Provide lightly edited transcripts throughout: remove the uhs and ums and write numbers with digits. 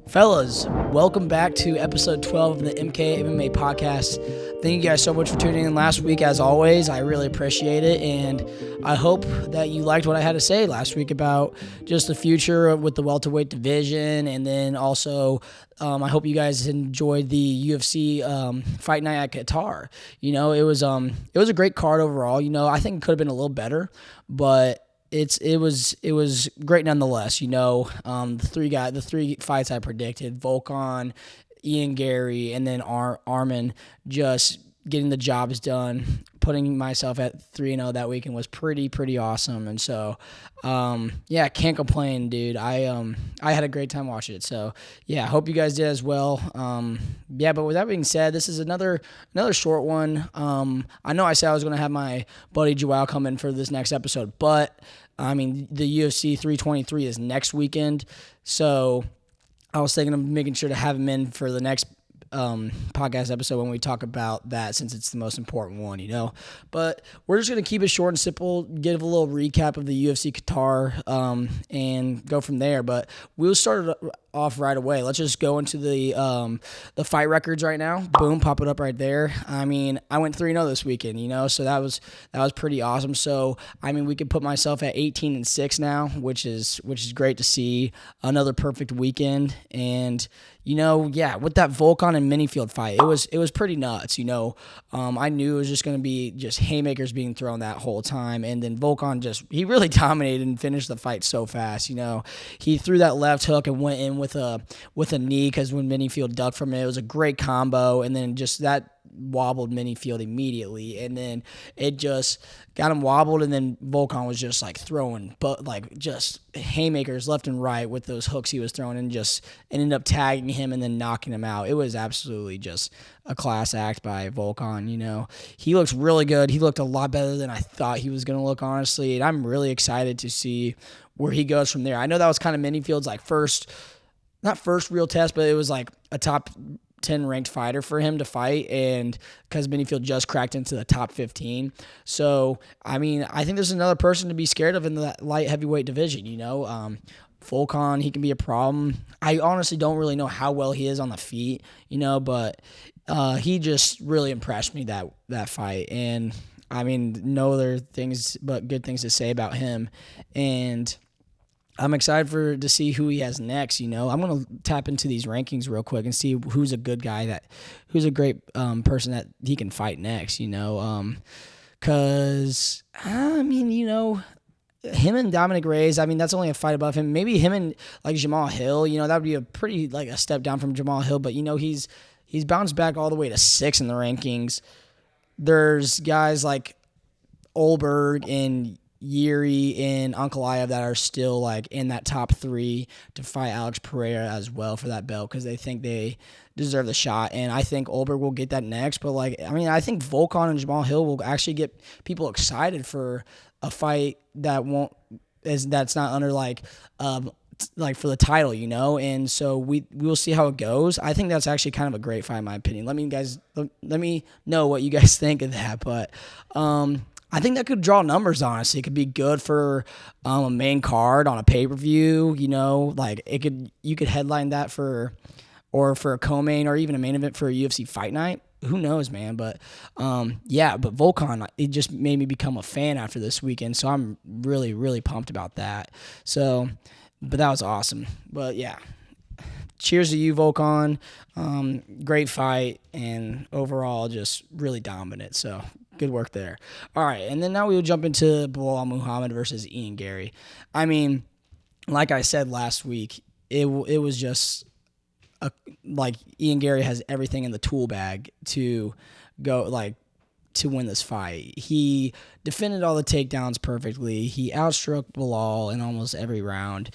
Fellas, welcome back to episode 12 of the MK MMA podcast. Thank you guys so much for tuning in last week. As always, I really appreciate it, and I hope that you liked what I had to say last week about just the future with the welterweight division, and then also I hope you guys enjoyed the UFC fight night at Qatar. You know, it was a great card overall. You know, I think it could have been a little better, but it was great nonetheless. You know, the three fights I predicted: Volkan, Ian Garry, and then Arman, just getting the jobs done. Putting myself at 3-0 that weekend was pretty awesome. And so, can't complain, dude. I had a great time watching it. So yeah, hope you guys did as well. But with that being said, this is another short one. I know I said I was going to have my buddy Joao come in for this next episode, but I mean, the UFC 323 is next weekend. So I was thinking of making sure to have him in for the next podcast episode when we talk about that, since it's the most important one, you know. But we're just going to keep it short and simple, give a little recap of the UFC Qatar, and go from there. But we'll start it off right away. Let's just go into the fight records right now. Boom, pop it up right there. I mean, I went 3-0 this weekend, you know, so that was pretty awesome. So I mean, we could put myself at 18-6 now, which is great to see. Another perfect weekend. And you know, yeah, with that Volkan and Minifield fight, it was pretty nuts. You know, I knew it was just going to be just haymakers being thrown that whole time, and then Volkan he really dominated and finished the fight so fast. You know, he threw that left hook and went in with a knee, because when Minifield ducked from it, it was a great combo, and then just that wobbled Minifield immediately, and then it just got him wobbled, and then Volkan was just like throwing, but like just haymakers left and right with those hooks he was throwing, and just ended up tagging him and then knocking him out. It was absolutely just a class act by Volkan. You know, he looks really good. He looked a lot better than I thought he was going to look, honestly, and I'm really excited to see where he goes from there. I know that was kind of Minifield's like not first real test, but it was like a top 10 ranked fighter for him to fight, and because Minifield just cracked into the top 15. So I mean, I think there's another person to be scared of in the light heavyweight division. You know, Volkan, he can be a problem. I honestly don't really know how well he is on the feet, you know, but he just really impressed me that fight. And I mean, no other things but good things to say about him. And I'm excited to see who he has next. You know, I'm going to tap into these rankings real quick and see who's a good guy, who's a great person that he can fight next, you know. Because, I mean, you know, him and Dominic Reyes, I mean, that's only a fight above him. Maybe him and, like, Jamal Hill, you know, that would be a pretty, like, a step down from Jamal Hill. But, you know, he's bounced back all the way to 6 in the rankings. There's guys like Olberg and Yuri and Ankalaev that are still like in that top 3 to fight Alex Pereira as well for that belt, because they think they deserve the shot. And I think Olberg will get that next. But like, I mean, I think Volkan and Jamal Hill will actually get people excited for a fight that's not under like for the title, you know. And so we will see how it goes. I think that's actually kind of a great fight in my opinion. Let me know what you guys think of that. But I think that could draw numbers, honestly. It could be good for a main card on a pay-per-view, you know, like you could headline that for a co-main or even a main event for a UFC fight night. Who knows, man? But but Volkan, it just made me become a fan after this weekend, so I'm really pumped about that. So, but that was awesome. But yeah, cheers to you, Volkan. Great fight, and overall just really dominant. So good work there. All right, and then now we will jump into Belal Muhammad versus Ian Garry. I mean, like I said last week, it was just like Ian Garry has everything in the tool bag to go to win this fight. He defended all the takedowns perfectly. He outstruck Belal in almost every round.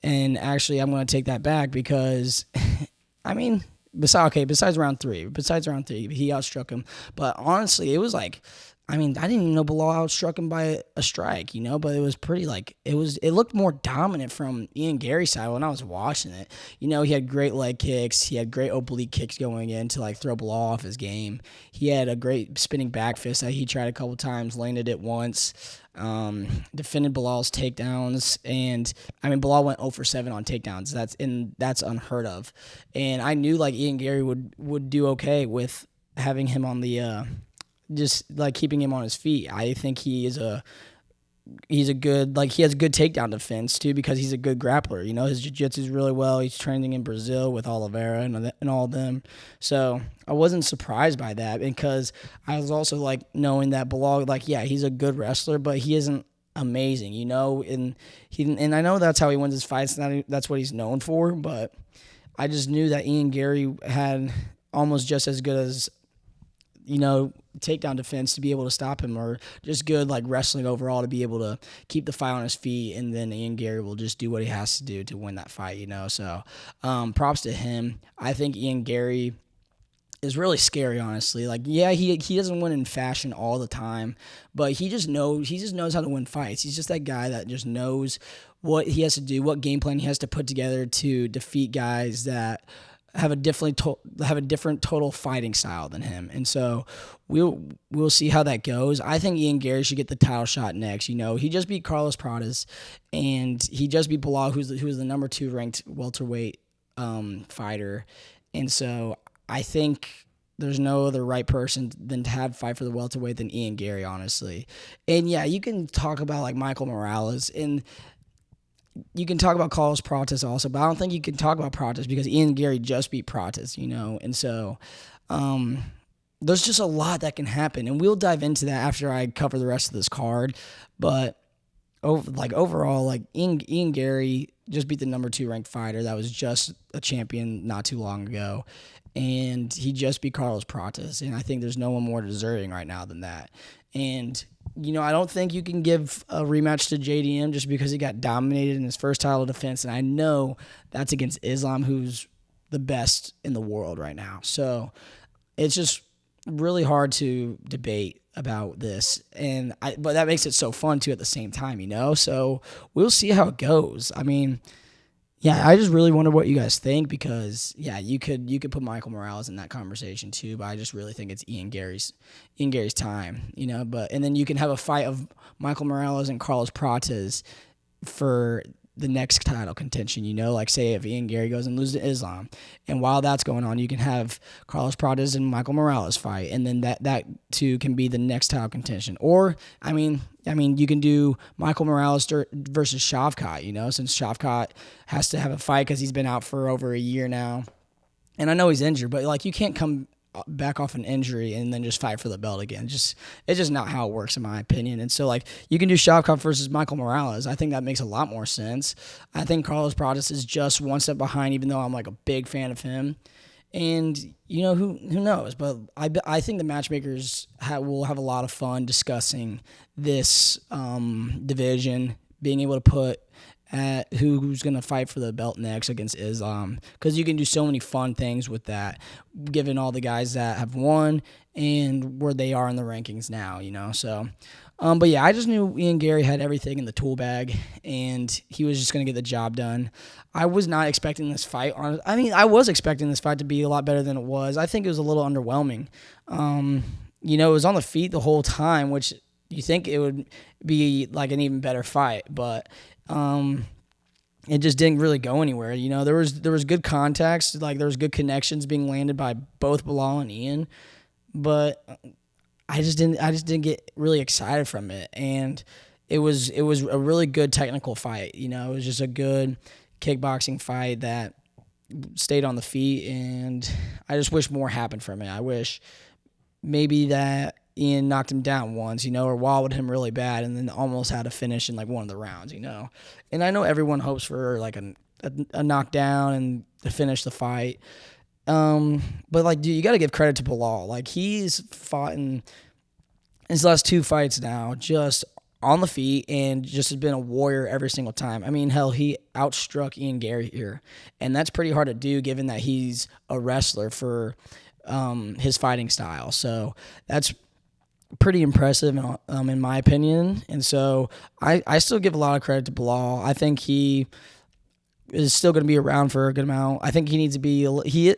And actually, I'm going to take that back because, I mean, besides round 3, he outstruck him. But honestly, it was like, I mean, I didn't even know Belal outstruck him by a strike, you know, but it was pretty it looked more dominant from Ian Garry's side when I was watching it. You know, he had great leg kicks. He had great oblique kicks going in to like throw Belal off his game. He had a great spinning back fist that he tried a couple times, landed it once. defended Belal's takedowns, and I mean Belal went 0 for 7 on takedowns. That's unheard of, and I knew like Ian Garry would do okay with having him on the just like keeping him on his feet. I think he's a good, like, he has good takedown defense too, because he's a good grappler. You know, his jiu-jitsu is really well. He's training in Brazil with Oliveira and all of them. So I wasn't surprised by that, because I was also like knowing that Belal, like, yeah, he's a good wrestler, but he isn't amazing, you know, and I know that's how he wins his fights. That's what he's known for, but I just knew that Ian Garry had almost just as good as, you know, takedown defense to be able to stop him, or just good like wrestling overall to be able to keep the fight on his feet, and then Ian Garry will just do what he has to do to win that fight, you know. So props to him. I think Ian Garry is really scary, honestly. Like, yeah, he doesn't win in fashion all the time, but he just knows how to win fights. He's just that guy that just knows what he has to do, what game plan he has to put together to defeat guys that have a different total fighting style than him. And so we'll see how that goes. I think Ian Garry should get the title shot next. You know, he just beat Carlos Pradas, and he just beat Belal, who's the number 2 ranked welterweight fighter. And so I think there's no other right person than to have fight for the welterweight than Ian Garry, honestly. And yeah, you can talk about like Michael Morales, and you can talk about Carlos Pratas also, but I don't think you can talk about Pratas because Ian Garry just beat Pratas, you know. And so there's just a lot that can happen, and we'll dive into that after I cover the rest of this card. But overall, like Ian Garry just beat the number 2 ranked fighter that was just a champion not too long ago, and he just beat Carlos Pratas, and I think there's no one more deserving right now than that. And you know, I don't think you can give a rematch to JDM just because he got dominated in his first title defense, and I know that's against Islam, who's the best in the world right now. So it's just really hard to debate about this, but that makes it so fun too at the same time, you know. So we'll see how it goes. I mean, yeah, I just really wonder what you guys think, because yeah, you could put Michael Morales in that conversation too, but I just really think it's Ian Garry's time, you know. And then you can have a fight of Michael Morales and Carlos Pratas for the next title contention, you know, like say if Ian Garry goes and loses to Islam, and while that's going on, you can have Carlos Pratas and Michael Morales fight, and then that too can be the next title contention. Or I mean, you can do Michael Morales versus Shavkat, you know, since Shavkat has to have a fight because he's been out for over a year now, and I know he's injured, but like you can't come back off an injury and then just fight for the belt again. It's just not how it works, in my opinion. And so like you can do Shavkat versus Michael Morales. I think that makes a lot more sense. I think Carlos Pratas is just one step behind, even though I'm like a big fan of him. And you know, who knows? But I think the matchmakers will have a lot of fun discussing this division, being able to put at who's going to fight for the belt next against Islam, because you can do so many fun things with that, given all the guys that have won and where they are in the rankings now, you know. So but yeah, I just knew Ian Garry had everything in the tool bag, and he was just going to get the job done. I was not expecting this fight. I was expecting this fight to be a lot better than it was. I think it was a little underwhelming. You know, it was on the feet the whole time, which you think it would be like an even better fight, but it just didn't really go anywhere. You know, there was good contacts, like there was good connections being landed by both Belal and Ian, but I just didn't get really excited from it. And it was a really good technical fight. You know, it was just a good kickboxing fight that stayed on the feet, and I just wish more happened from it. I wish maybe that Ian knocked him down once, you know, or wobbled him really bad and then almost had a finish in like one of the rounds, you know. And I know everyone hopes for like a knockdown and to finish the fight. But like, dude, you got to give credit to Belal. Like, he's fought in his last 2 fights now just on the feet and just has been a warrior every single time. I mean, hell, he outstruck Ian Garry here, and that's pretty hard to do given that he's a wrestler for his fighting style. So that's pretty impressive in my opinion. And so I still give a lot of credit to Belal. I think he is still going to be around for a good amount. I think he needs to be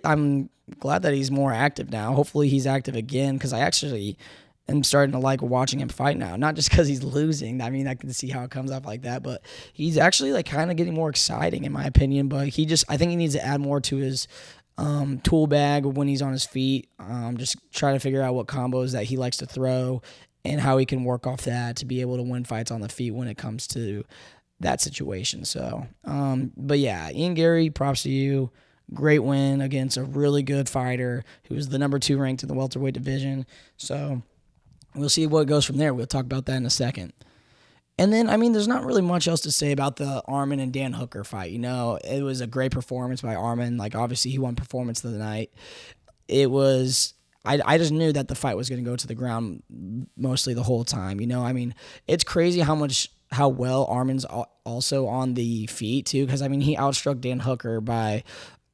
I'm glad that he's more active now. Hopefully he's active again, because I actually am starting to like watching him fight now. Not just because he's losing. I mean, I can see how it comes off like that, but he's actually like kind of getting more exciting in my opinion. But I think he needs to add more to his tool bag when he's on his feet. Just try to figure out what combos that he likes to throw and how he can work off that to be able to win fights on the feet when it comes to that situation. So, but yeah, Ian Garry, props to you. Great win against a really good fighter who was the number 2 ranked in the welterweight division. So we'll see what goes from there. We'll talk about that in a second. And then, I mean, there's not really much else to say about the Arman and Dan Hooker fight. You know, it was a great performance by Arman. Like, obviously, he won performance of the night. It was, I just knew that the fight was going to go to the ground mostly the whole time. You know, I mean, it's crazy how well Arman's also on the feet, too. Because, I mean, he outstruck Dan Hooker by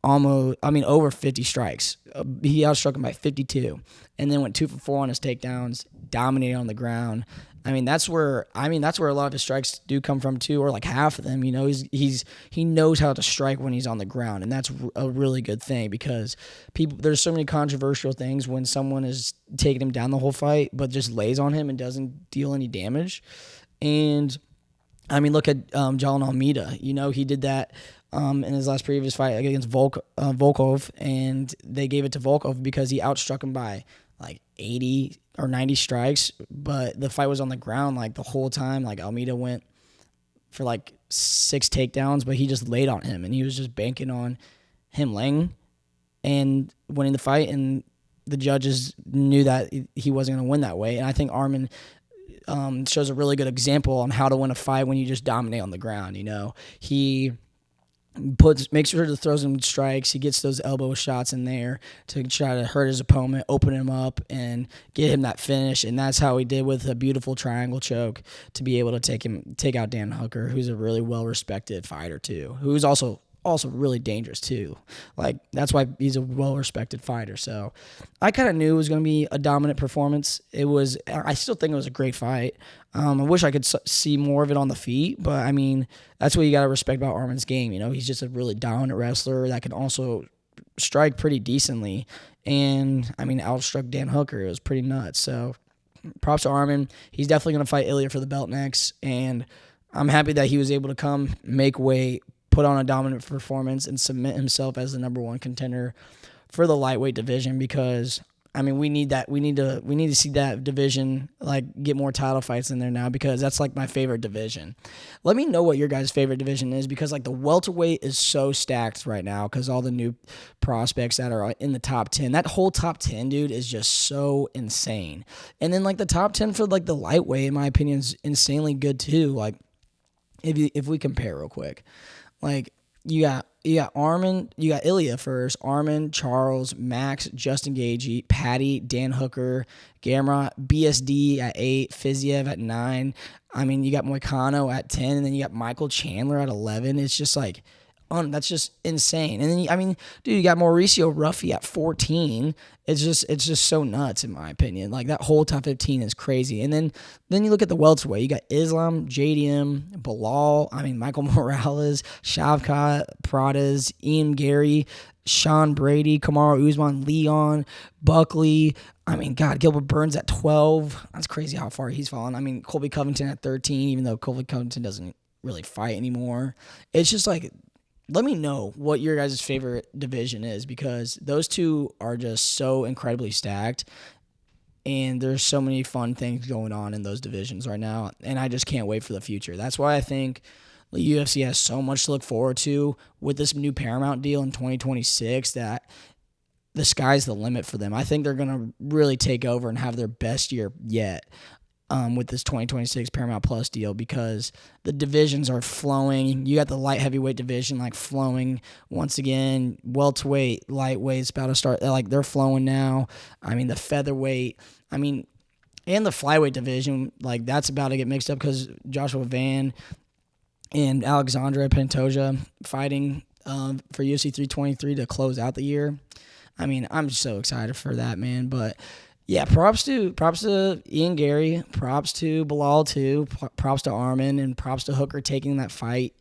over 50 strikes. He outstruck him by 52, and then went 2 for 4 on his takedowns, dominated on the ground. I mean, that's where a lot of his strikes do come from too, or like half of them. You know, he knows how to strike when he's on the ground, and that's a really good thing because there's so many controversial things when someone is taking him down the whole fight, but just lays on him and doesn't deal any damage. And I mean, look at Jalan Almeida. You know, he did that in his last previous fight against Volkov, and they gave it to Volkov because he outstruck him by like 80 or 90 strikes, but the fight was on the ground like the whole time. Like Almeida went for like 6 takedowns, but he just laid on him, and he was just banking on him laying and winning the fight, and the judges knew that he wasn't going to win that way. And I think Arman shows a really good example on how to win a fight when you just dominate on the ground. You know, he makes sure to throw some strikes. He gets those elbow shots in there to try to hurt his opponent, open him up, and get him that finish. And that's how he did with a beautiful triangle choke to be able to take out Dan Hooker, who's a really well-respected fighter too, who's also really dangerous too. Like, that's why he's a well-respected fighter. So I kind of knew it was going to be a dominant performance. I still think it was a great fight. I wish I could see more of it on the feet, but I mean, that's what you got to respect about Arman's game. You know, he's just a really dominant wrestler that can also strike pretty decently. And I mean, outstruck Dan Hooker. It was pretty nuts. So props to Arman. He's definitely going to fight Ilya for the belt next. And I'm happy that he was able to come, make weight, put on a dominant performance, and cement himself as the number 1 contender for the lightweight division, because I mean, we need that. We need to see that division like get more title fights in there now, because that's like my favorite division. Let me know what your guys' favorite division is, because like the welterweight is so stacked right now because all the new prospects that are in the top 10. That whole top 10, dude, is just so insane. And then like the top 10 for like the lightweight, in my opinion, is insanely good too. Like if we compare real quick. Like, you got Arman, you got Ilya first, Arman, Charles, Max, Justin Gaethje, Patty, Dan Hooker, Gamrot, BSD at 8, Fiziev at 9. I mean, you got Moicano at 10, and then you got Michael Chandler at 11. It's just like, that's just insane. And then, I mean, dude, you got Mauricio Ruffy at 14. It's just so nuts, in my opinion. Like, that whole top 15 is crazy. And then you look at the welterweight. You got Islam, JDM, Belal, Michael Morales, Shavkat, Pradas, Ian Garry, Sean Brady, Kamaru Usman, Leon, Buckley. Gilbert Burns at 12. That's crazy how far he's fallen. Colby Covington at 13, even though Colby Covington doesn't really fight anymore. It's just like, let me know what your guys' favorite division is, because those two are just so incredibly stacked, and there's so many fun things going on in those divisions right now, and I just can't wait for the future. That's why I think the UFC has so much to look forward to with this new Paramount deal in 2026, that the sky's the limit for them. I think they're going to really take over and have their best year yet. With this 2026 Paramount Plus deal, because the divisions are flowing. You got the light heavyweight division like flowing once again. Welterweight, lightweight's about to start. They're flowing now. The featherweight. And the flyweight division, that's about to get mixed up, because Joshua Van and Alexandra Pantoja fighting for UFC 323 to close out the year. I'm so excited for that, man. But yeah, props to Ian Garry, props to Belal too, props to Arman, and props to Hooker taking that fight.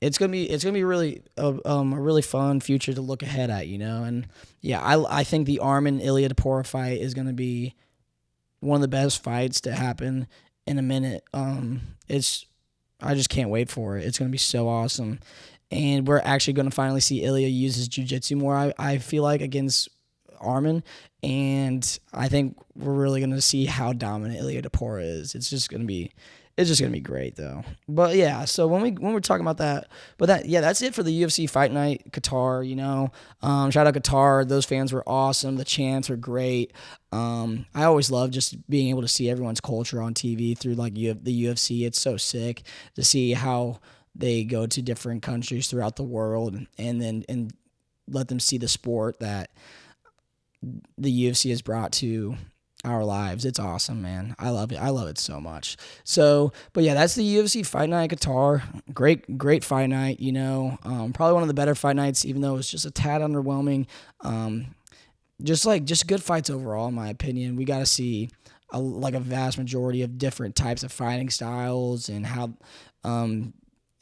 It's gonna be really a really fun future to look ahead at, And yeah, I think the Arman Ilya Tapora fight is gonna be one of the best fights to happen in a minute. I just can't wait for it. It's going to be so awesome. And we're actually going to finally see Ilya use his jiu-jitsu more, I feel like, against Arman. And I think we're really going to see how dominant Ilya Topuria is. It's just going to be great, though. But yeah, so when we're talking about that, that's it for the UFC Fight Night Qatar. Shout out Qatar. Those fans were awesome. The chants were great. I always love just being able to see everyone's culture on TV through like the UFC. It's so sick to see how they go to different countries throughout the world and let them see the sport that the UFC has brought to our lives. It's awesome, man. I love it. I love it so much. So, but yeah, that's the UFC Fight Night Qatar. Great fight night. Probably one of the better fight nights, even though it was just a tad underwhelming. Just good fights overall, in my opinion. We got to see a vast majority of different types of fighting styles and how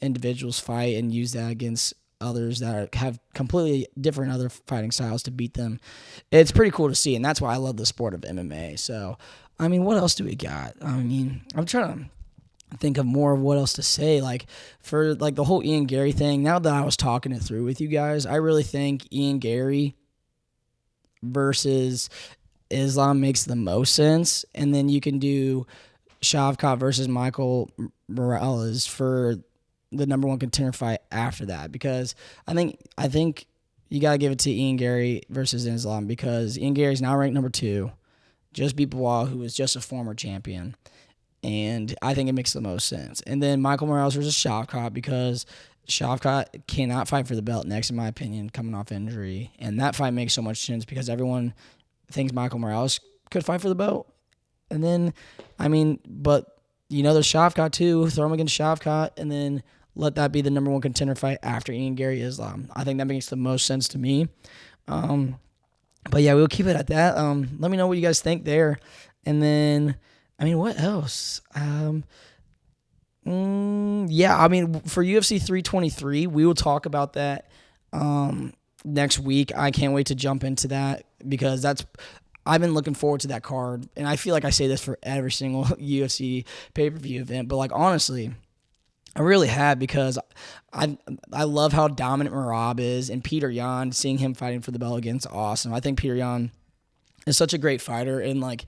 individuals fight and use that against others that have completely different other fighting styles to beat them. It's pretty cool to see, and that's why I love the sport of MMA. So, what else do we got? I'm trying to think of more of what else to say. For the whole Ian Garry thing, now that I was talking it through with you guys, I really think Ian Garry versus Islam makes the most sense. And then you can do Shavkat versus Michael Morales for the number one contender fight after that, because I think you got to give it to Ian Garry versus Islam, because Ian Garry's now ranked number 2, just beat Belal, who was just a former champion, and I think it makes the most sense. And then Michael Morales versus Shavkat, because Shavkat cannot fight for the belt next, in my opinion, coming off injury, and that fight makes so much sense because everyone thinks Michael Morales could fight for the belt, and then but there's Shavkat too. Throw him against Shavkat, and then let that be the number one contender fight after Ian Garry Islam. I think that makes the most sense to me. But yeah, we'll keep it at that. Let me know what you guys think there. And then, what else? For UFC 323, we will talk about that next week. I can't wait to jump into that because I've been looking forward to that card. And I feel like I say this for every single UFC pay-per-view event. But honestly, I really have, because I love how dominant Merab is, and Peter Yan, seeing him fighting for the belt against awesome. I think Peter Yan is such a great fighter and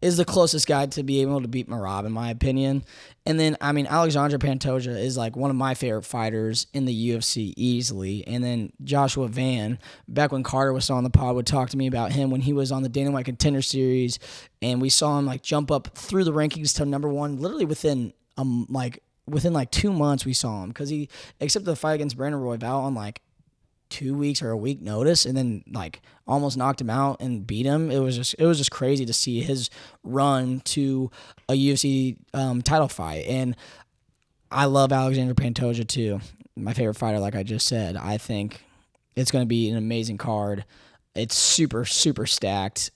is the closest guy to be able to beat Merab, in my opinion. And then Alexandre Pantoja is one of my favorite fighters in the UFC easily. And then Joshua Van, back when Carter was on the pod, would talk to me about him when he was on the Dana White Contender Series, and we saw him jump up through the rankings to number 1 literally within 2 months. We saw him, because he accepted the fight against Brandon Royval on 2 weeks or a week notice, and then almost knocked him out and beat him. It was just crazy to see his run to a UFC title fight. And I love Alexander Pantoja too, my favorite fighter. Like I just said, I think it's going to be an amazing card. It's super, super stacked.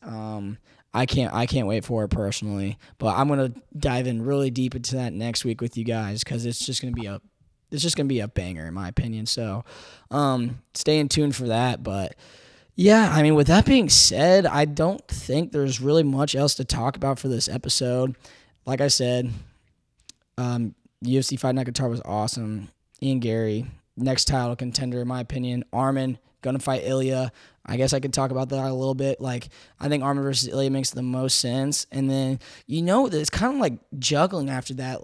I can't wait for it personally, but I'm gonna dive in really deep into that next week with you guys, because it's just gonna be a banger, in my opinion. So, stay in tune for that. But yeah, with that being said, I don't think there's really much else to talk about for this episode. Like I said, UFC Fight Night Qatar was awesome. Ian Garry, next title contender, in my opinion. Arman gonna fight Ilya. I guess I could talk about that a little bit. I think Arman versus Ilya makes the most sense. And then, it's kind of juggling after that.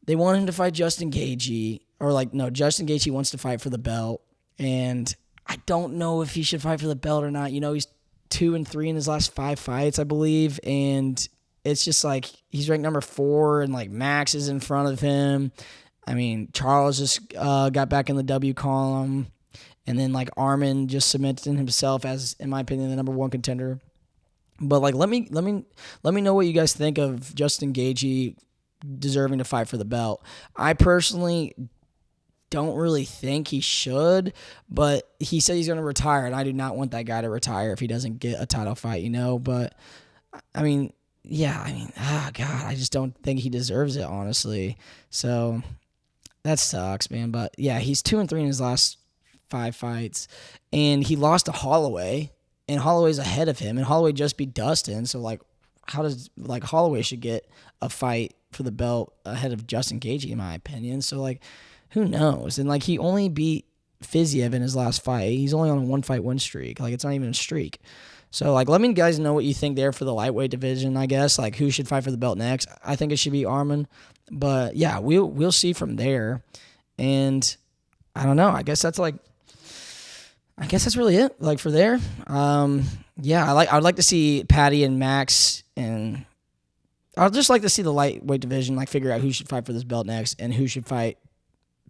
They want him to fight Justin Gaethje. No, Justin Gaethje wants to fight for the belt. And I don't know if he should fight for the belt or not. He's 2-3 in his last 5 fights, I believe. And it's just he's ranked number 4, and Max is in front of him. Charles just got back in the W column. And then Arman just cemented himself as, in my opinion, the number 1 contender. But let me know what you guys think of Justin Gaethje deserving to fight for the belt. I personally don't really think he should, but he said he's going to retire, and I do not want that guy to retire if he doesn't get a title fight, But God, I just don't think he deserves it, honestly. So that sucks, man. But yeah, he's 2-3 in his last 5 fights, and he lost to Holloway, and Holloway's ahead of him, and Holloway just beat Dustin, so like Holloway should get a fight for the belt ahead of Justin Gaethje, in my opinion. So like, who knows? And like, he only beat Fiziev in his last fight. He's only on a 1-fight win streak. Like, it's not even a streak. So like, let me guys know what you think there for the lightweight division. I guess like, who should fight for the belt next? I think it should be Arman. But yeah, we'll see from there. And I don't know. I guess that's really it. Like for there. Yeah, I'd like to see Patty and Max, and I'd just like to see the lightweight division like figure out who should fight for this belt next and who should fight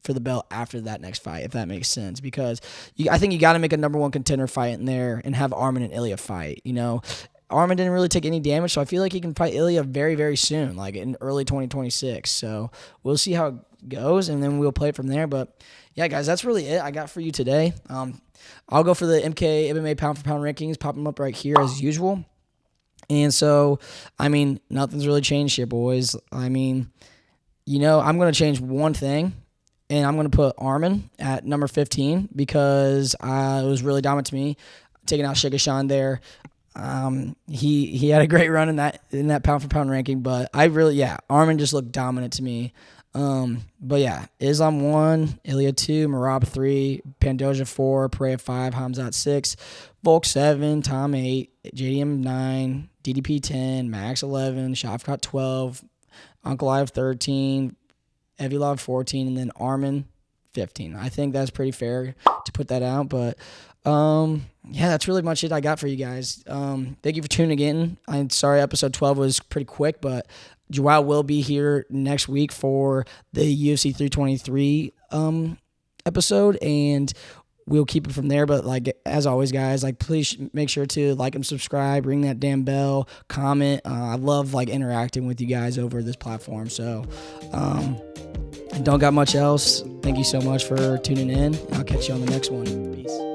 for the belt after that next fight, if that makes sense. Because I think you got to make a number one contender fight in there and have Arman and Ilya fight. You know, Arman didn't really take any damage, so I feel like he can fight Ilya very, very soon, like in early 2026. So we'll see how it goes, and then we'll play it from there. But yeah, guys, that's really it I got for you today. I'll go for the MK MMA pound for pound rankings, pop them up right here as usual. And so, I mean, nothing's really changed here, boys. I mean, you know, I'm going to change one thing, and I'm going to put Arman at number 15 because it was really dominant to me, taking out Shigashan there. He had a great run in that pound for pound ranking, but Arman just looked dominant to me. But yeah, Islam 1, Ilya 2, Merab 3, Pandoja 4, Pereira 5, Hamzat 6, Volk 7, Tom 8, JDM 9, DDP 10, Max 11, Shavkat 12, Ankalaev 13, Evilov 14, and then Arman 15. I think that's pretty fair to put that out, but yeah, that's really much it I got for you guys. Thank you for tuning in. I'm sorry episode 12 was pretty quick, but Joao will be here next week for the UFC 323 episode, and we'll keep it from there. But like as always, guys, like please make sure to like and subscribe, ring that damn bell, comment. I love like interacting with you guys over this platform. So I don't got much else. Thank you so much for tuning in. I'll catch you on the next one. Peace.